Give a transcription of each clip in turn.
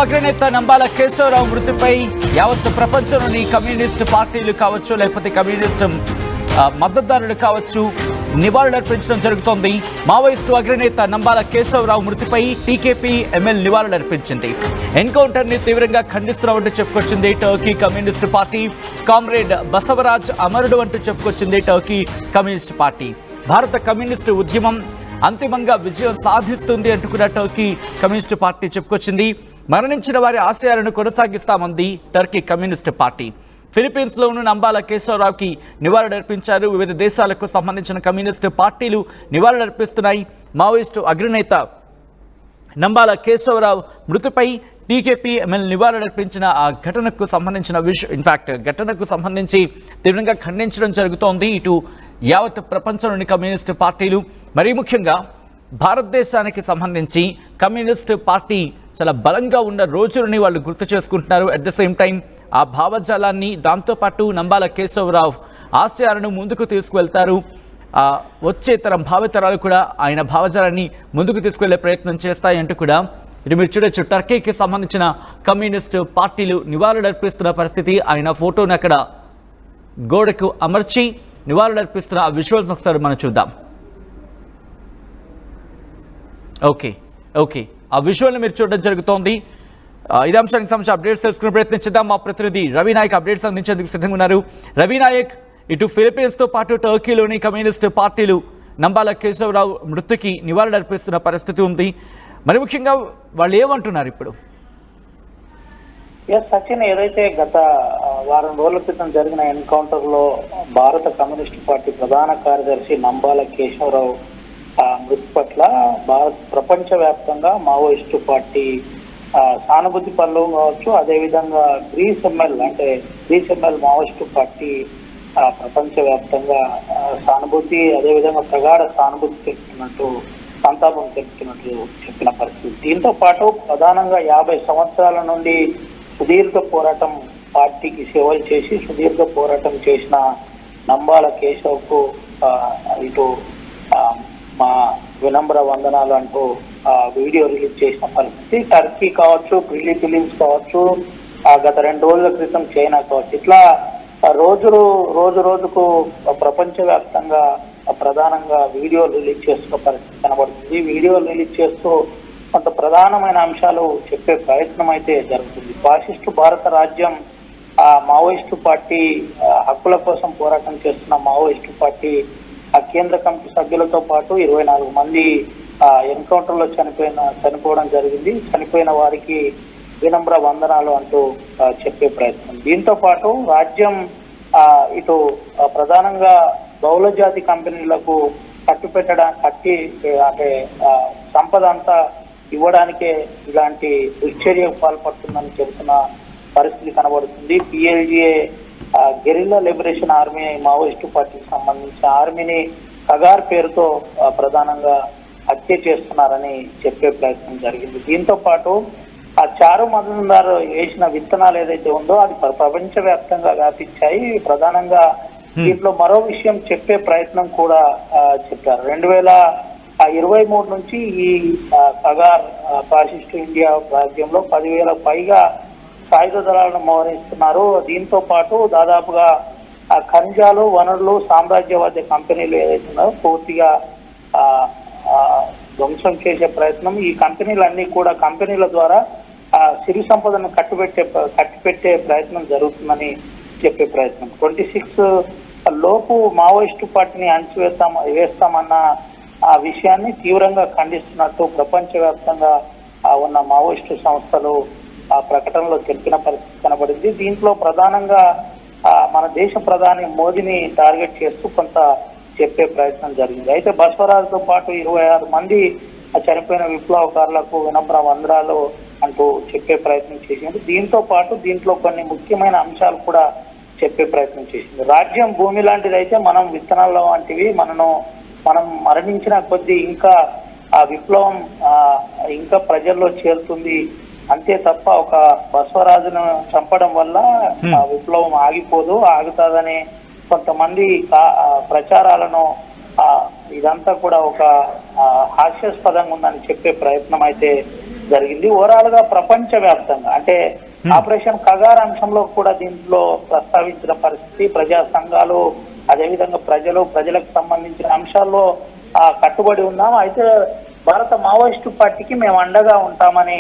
అగ్రనేత నంబాల కేశవరావు మృతిపై యావత్ ప్రపంచంలోని కమ్యూనిస్టు పార్టీలు కావచ్చు, లేకపోతే కమ్యూనిస్టు మద్దతుదారులు కావచ్చు, నివాళులర్పించడం జరుగుతోంది. మావోయిస్టు అగ్రనేత నంబాల కేశవరావు మృతిపై టీకేపీ ఎంఎల్ నివాళులర్పించింది. ఎన్కౌంటర్ ని తీవ్రంగా ఖండిస్తున్నామంటూ చెప్పుకొచ్చింది Turkey communist party. Comrade Basavaraj అమరుడు అంటూ చెప్పుకొచ్చింది టర్కీ కమ్యూనిస్టు పార్టీ. భారత కమ్యూనిస్టు ఉద్యమం అంతిమంగా విజయం సాధిస్తుంది అంటూ కూడా టర్కీ కమ్యూనిస్టు పార్టీ చెప్పుకొచ్చింది. మరణించిన వారి ఆశయాలను కొనసాగిస్తామంది టర్కీ కమ్యూనిస్టు పార్టీ. ఫిలిప్పీన్స్లోనూ నంబాల కేశవరావుకి నివాళులర్పించారు. వివిధ దేశాలకు సంబంధించిన కమ్యూనిస్టు పార్టీలు నివాళులర్పిస్తున్నాయి. మావోయిస్టు అగ్రనేత నంబాల కేశవరావు మృతిపై టీకేపీ ఎంఎల్ నివాళులర్పించిన ఆ ఘటనకు సంబంధించిన ఘటనకు సంబంధించి తీవ్రంగా ఖండించడం జరుగుతోంది. ఇటు యావత్ ప్రపంచంలోని కమ్యూనిస్టు పార్టీలు, మరీ ముఖ్యంగా భారతదేశానికి సంబంధించి కమ్యూనిస్టు పార్టీ చాలా బలంగా ఉన్న రోజులని వాళ్ళు గుర్తు చేసుకుంటున్నారు. అట్ ద సేమ్ టైం ఆ భావజాలాన్ని, దాంతోపాటు నంబాల కేశవరావు ఆశయాలను ముందుకు తీసుకువెళ్తారు. వచ్చే తరం భావితరాలు కూడా ఆయన భావజాలాన్ని ముందుకు తీసుకువెళ్లే ప్రయత్నం చేస్తాయి అంటూ కూడా ఇది మీరు చూడొచ్చు. టర్కీకి సంబంధించిన కమ్యూనిస్టు పార్టీలు నివాళులర్పిస్తున్న పరిస్థితి. ఆయన ఫోటోని అక్కడ గోడకు అమర్చి నివాళులర్పిస్తున్న ఆ విజువల్స్ ఒకసారి మనం చూద్దాం. ఓకే ఆ విజువల్ని మీరు చూడడం జరుగుతోంది. ఇదే అంశానికి సంబంధించి అప్డేట్స్ తెలుసుకునే ప్రయత్నించేద్దాం. మా ప్రతినిధి రవి నాయక్ అప్డేట్స్ అందించేందుకు సిద్ధంగా ఉన్నారు. రవి నాయక్, ఇటు ఫిలిప్పీన్స్తో పాటు టర్కీలోని కమ్యూనిస్టు పార్టీలు నంబాల కేశవరావు మృతికి నివాళులర్పిస్తున్న పరిస్థితి ఉంది. మరి ముఖ్యంగా వాళ్ళు ఏమంటున్నారు ఇప్పుడు? సచిన్, ఏదైతే గత వారం రోజుల క్రితం జరిగిన ఎన్కౌంటర్ లో భారత కమ్యూనిస్టు పార్టీ ప్రధాన కార్యదర్శి నంబాల కేశవరావు మృతి పట్ల ప్రపంచ వ్యాప్తంగా మావోయిస్టు పార్టీ సానుభూతి పనులు కావచ్చు, అదేవిధంగా గ్రీస్ ఎంఎల్ మావోయిస్టు పార్టీ ప్రపంచ వ్యాప్తంగా సానుభూతి, అదేవిధంగా ప్రగాఢ సానుభూతి తెలుపుతున్నట్టు, సంతాపం తెలుపుతున్నట్టు చెప్పిన పరిస్థితి. దీంతో పాటు ప్రధానంగా 50 సంవత్సరాల నుండి సుదీర్ఘ పోరాటం, పార్టీకి సేవలు చేసి సుదీర్ఘ పోరాటం చేసిన నంబాల కేశవ్కు ఇటు మా వినమ్ర వందనాలు అంటూ వీడియో రిలీజ్ చేసిన పరిస్థితి. టర్కీ కావచ్చు, ఫిలిప్పీన్స్ కావచ్చు, గత 2 రోజుల క్రితం చైనా కావచ్చు, ఇట్లా రోజు రోజుకు ప్రపంచవ్యాప్తంగా ప్రధానంగా వీడియోలు రిలీజ్ చేస్తున్న పరిస్థితి కనబడుతుంది. వీడియోలు రిలీజ్ చేస్తూ కొంత ప్రధానమైన అంశాలు చెప్పే ప్రయత్నం అయితే జరుగుతుంది. ఫాసిస్టు భారత రాజ్యం, మావోయిస్టు పార్టీ హక్కుల కోసం పోరాటం చేస్తున్న మావోయిస్టు పార్టీ కేంద్ర కమిటీ సభ్యులతో పాటు 24 మంది ఎన్కౌంటర్ లో చనిపోవడం జరిగింది. చనిపోయిన వారికి వినమ్ర వందనాలు అంటూ చెప్పే ప్రయత్నం. దీంతో పాటు రాజ్యం ఇటు ప్రధానంగా బహుళ జాతి కంపెనీలకు అంటే సంపద అంతా ఇవ్వడానికే ఇలాంటి దుశ్చర్యకు పాల్పడుతుందని చెబుతున్న పరిస్థితి కనబడుతుంది. PLGA guerrilla liberation army, Maoist పార్టీకి సంబంధించిన ఆర్మీని కగార్ పేరుతో ప్రధానంగా హత్య చేస్తున్నారని చెప్పే ప్రయత్నం జరిగింది. దీంతో పాటు ఆ చారు మజుందార్ వేసిన విత్తనాలు ఏదైతే ఉందో అది ప్రపంచవ్యాప్తంగా వ్యాపించాయి. ప్రధానంగా దీంట్లో మరో విషయం చెప్పే ప్రయత్నం కూడా చెప్పారు. 2023 నుంచి ఈ కగార్ ఫాసిస్టు ఇండియా రాజ్యంలో 10,000 పైగా సాయుధ దళాలను మోహరిస్తున్నారు. దీంతో పాటు దాదాపుగా ఖనిజాలు, వనరులు, సామ్రాజ్యవాద కంపెనీలు ఏదైతే ఉన్నాయో పూర్తిగా ధ్వంసం చేసే ప్రయత్నం. ఈ కంపెనీలన్నీ కూడా కంపెనీల ద్వారా సిరి సంపదను కట్టిపెట్టే ప్రయత్నం జరుగుతుందని చెప్పే ప్రయత్నం. 26 లోపు మావోయిస్టు పార్టీని వేస్తామన్న ఆ విషయాన్ని తీవ్రంగా ఖండిస్తున్నట్టు ప్రపంచవ్యాప్తంగా ఉన్న మావోయిస్టు సంస్థలు ఆ ప్రకటనలో తెలిపిన పరిస్థితి కనబడింది. దీంట్లో ప్రధానంగా మన దేశ ప్రధాని మోదీని టార్గెట్ చేస్తూ కొంత చెప్పే ప్రయత్నం జరిగింది. అయితే బసవరాజ్తో పాటు 26 మంది చనిపోయిన విప్లవకారులకు వినమ్ర వందనాలు అంటూ చెప్పే ప్రయత్నం చేసింది. దీంతో పాటు దీంట్లో కొన్ని ముఖ్యమైన అంశాలు కూడా చెప్పే ప్రయత్నం చేసింది. రాజ్యం భూమి లాంటిది అయితే మనం విత్తనాల వంటివి, మనం మరణించిన కొద్దీ ఇంకా ఆ విప్లవం ఇంకా ప్రజల్లో చేరుతుంది, అంతే తప్ప ఒక బసవరాజును చంపడం వల్ల విప్లవం ఆగుతుందనే కొంతమంది ప్రచారాలను ఇదంతా కూడా ఒక హాస్యాస్పదంగా ఉందని చెప్పే ప్రయత్నం అయితే జరిగింది. ఓవరాల్ గా ప్రపంచ వ్యాప్తంగా అంటే ఆపరేషన్ కగార్ అంశంలో కూడా దీంట్లో ప్రస్తావించిన పరిస్థితి, ప్రజా సంఘాలు అదేవిధంగా ప్రజలకు సంబంధించిన అంశాల్లో కట్టుబడి ఉన్నాం. అయితే భారత మావోయిస్టు పార్టీకి మేము అండగా ఉంటామని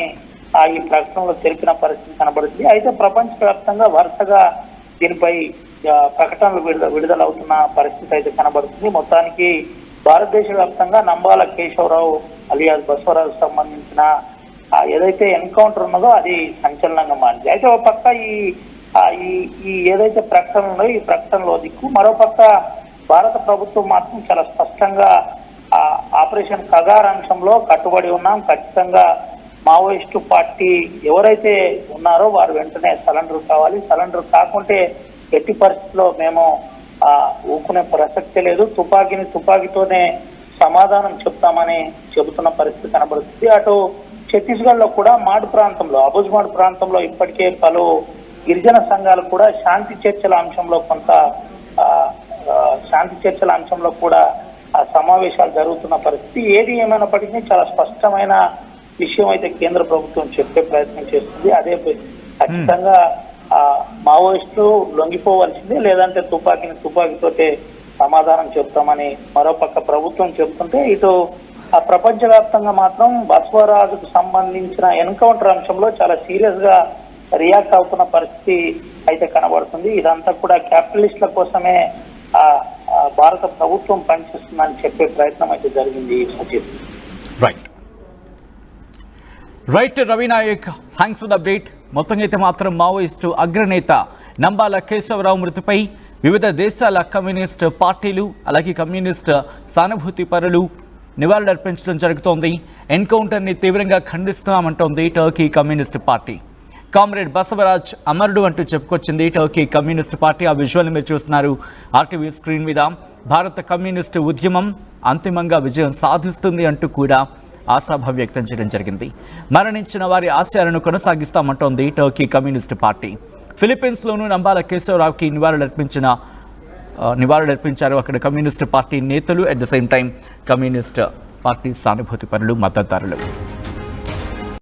ఈ ప్రకటనలో తెలిపిన పరిస్థితి కనబడుతుంది. అయితే ప్రపంచవ్యాప్తంగా వరుసగా దీనిపై ప్రకటనలు విడుదలవుతున్న పరిస్థితి అయితే కనబడుతుంది. మొత్తానికి భారతదేశ వ్యాప్తంగా నంబాల కేశవరావు అలియాస్ బసవరాజు సంబంధించిన ఏదైతే ఎన్కౌంటర్ ఉన్నదో అది సంచలనంగా మారింది. అయితే ఒక పక్క ఈ ఏదైతే ప్రకటన ఉన్నాయో ఈ ప్రకటనలో దిక్కు, మరోపక్క భారత ప్రభుత్వం మాత్రం చాలా స్పష్టంగా ఆపరేషన్ కగార్ అంశంలో కట్టుబడి ఉన్నాం, ఖచ్చితంగా మావోయిస్టు పార్టీ ఎవరైతే ఉన్నారో వారు వెంటనే సరెండర్ కావాలి, సరెండర్ కాకుంటే ఎట్టి పరిస్థితుల్లో మేము ఊకునే ప్రసక్తే లేదు, తుపాకీతోనే సమాధానం చెప్తామని చెబుతున్న పరిస్థితి కనబడుతుంది. అటు ఛత్తీస్గఢ్ లో కూడా అబుజ్మాడ్ ప్రాంతంలో ఇప్పటికే పలు గిరిజన సంఘాలు కూడా శాంతి చర్చల అంశంలో కూడా సమావేశాలు జరుగుతున్న పరిస్థితి. ఏది ఏమైనప్పటికీ చాలా స్పష్టమైన విషయం అయితే కేంద్ర ప్రభుత్వం చెప్పే ప్రయత్నం చేస్తుంది. అదే ఖచ్చితంగా మావోయిస్టులు లొంగిపోవాల్సిందే, లేదంటే తుపాకీతోటే సమాధానం చెప్తామని మరోపక్క ప్రభుత్వం చెప్తుంటే, ఇటు ప్రపంచవ్యాప్తంగా మాత్రం బసవరాజుకు సంబంధించిన ఎన్కౌంటర్ అంశంలో చాలా సీరియస్ గా రియాక్ట్ అవుతున్న పరిస్థితి అయితే కనబడుతుంది. ఇదంతా కూడా క్యాపిటలిస్టుల కోసమే భారత ప్రభుత్వం పనిచేస్తుందని చెప్పే ప్రయత్నం అయితే జరిగింది. Sachin right Ravinayak, thanks for the update. మొత్తంగా అయితే మాత్రం మావోయిస్టు అగ్రనేత నంబాల కేశవరావు మృతిపై వివిధ దేశాల కమ్యూనిస్ట్ పార్టీలు అలాగే కమ్యూనిస్ట్ సానుభూతి పరులు నివాళులర్పించడం జరుగుతోంది. ఎన్కౌంటర్ని తీవ్రంగా ఖండిస్తున్నామంటోంది Turkey communist party. Comrade Basavaraj అమరుడు అంటూ చెప్పుకొచ్చింది టర్కీ కమ్యూనిస్ట్ పార్టీ. ఆ విజువల్ మీరు చూస్తున్నారు ఆర్టీవీ స్క్రీన్ మీద. భారత కమ్యూనిస్టు ఉద్యమం అంతిమంగా విజయం సాధిస్తుంది అంటూ కూడా ఆశాభావం వ్యక్తం చేయడం జరిగింది. మరణించిన వారి ఆశయాలను కొనసాగిస్తామంటోంది టర్కీ కమ్యూనిస్ట్ పార్టీ. ఫిలిప్పీన్స్లోనూ నంబాల కేశవరావుకి నివాళులర్పించారు అక్కడ కమ్యూనిస్ట్ పార్టీ నేతలు. At the same time communist party సానుభూతి పరులు, మద్దతుదారులు.